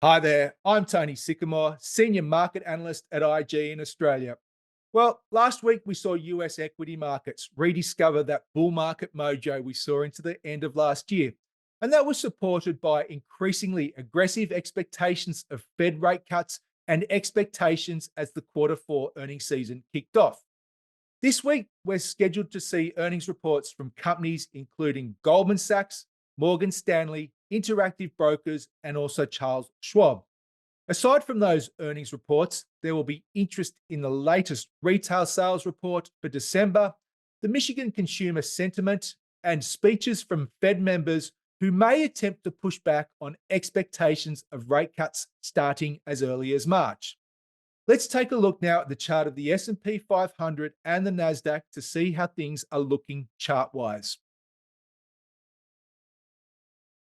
Hi there, I'm Tony Sycamore, Senior Market Analyst at IG in Australia. Well, last week we saw US equity markets rediscover that bull market mojo we saw into the end of last year. And that was supported by increasingly aggressive expectations of Fed rate cuts and expectations as the quarter four earnings season kicked off. This week, we're scheduled to see earnings reports from companies including Goldman Sachs, Morgan Stanley, Interactive Brokers, and also Charles Schwab. Aside from those earnings reports, there will be interest in the latest retail sales report for December, the Michigan Consumer Sentiment, and speeches from Fed members who may attempt to push back on expectations of rate cuts starting as early as March. Let's take a look now at the chart of the S&P 500 and the Nasdaq to see how things are looking chart-wise.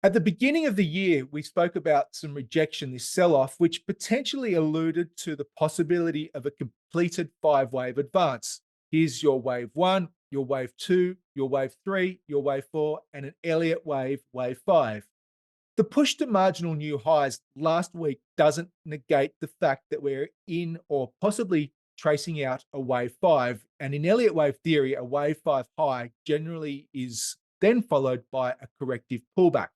At the beginning of the year, we spoke about some rejection, this sell-off, which potentially alluded to the possibility of a completed five-wave advance. Here's your wave one, your wave two, your wave three, your wave four, and an Elliott wave, wave five. The push to marginal new highs last week doesn't negate the fact that we're in or possibly tracing out a wave five. And in Elliott wave theory, a wave five high generally is then followed by a corrective pullback.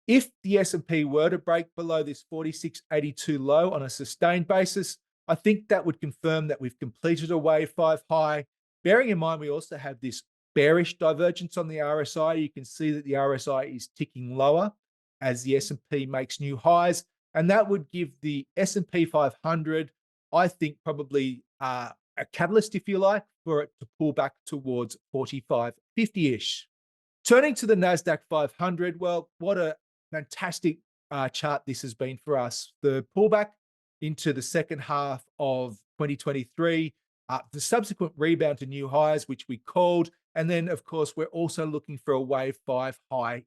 If the S&P were to break below this 46.82 low on a sustained basis, I think that would confirm that we've completed a wave five high. Bearing in mind, we also have this bearish divergence on the RSI. You can see that the RSI is ticking lower as the S&P makes new highs, and that would give the S&P 500, I think, probably a catalyst, if you like, for it to pull back towards 45.50-ish. Turning to the Nasdaq 500, well, what a fantastic chart this has been for us. The pullback into the second half of 2023, the subsequent rebound to new highs, which we called, and then, of course, we're also looking for a wave five high,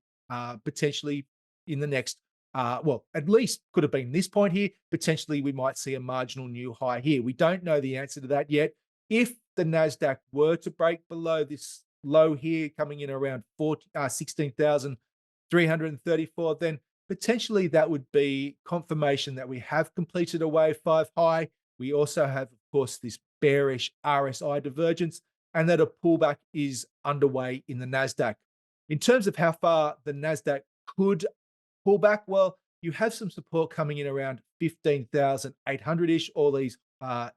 potentially in the next, at least could have been this point here. Potentially, we might see a marginal new high here. We don't know the answer to that yet. If the Nasdaq were to break below this low here, coming in around 16,334, then potentially that would be confirmation that we have completed a wave five high. We also have, of course, this bearish RSI divergence, and that a pullback is underway in the Nasdaq. In terms of how far the Nasdaq could pull back, well, you have some support coming in around 15,800-ish, all these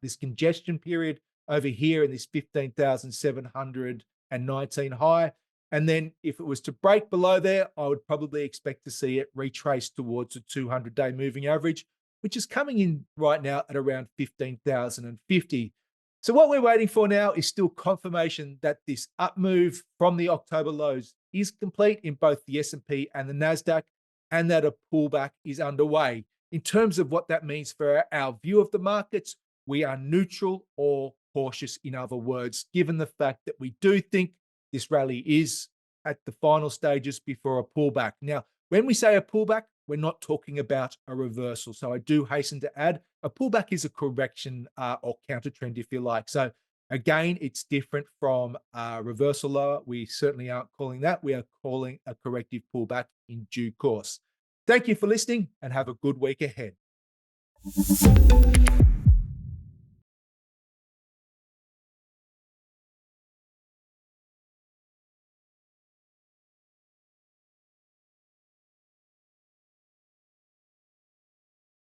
this congestion period over here in this 15,719 high. And then if it was to break below there, I would probably expect to see it retrace towards a 200-day moving average, which is coming in right now at around 15,050. So what we're waiting for now is still confirmation that this up move from the October lows is complete in both the S&P and the Nasdaq, and that a pullback is underway. In terms of what that means for our view of the markets, we are neutral or cautious, in other words, given the fact that we do think this rally is at the final stages before a pullback. Now, when we say a pullback, we're not talking about a reversal. So I do hasten to add, a pullback is a correction or counter trend, if you like. So again, it's different from a reversal lower. We certainly aren't calling that. We are calling a corrective pullback in due course. Thank you for listening and have a good week ahead.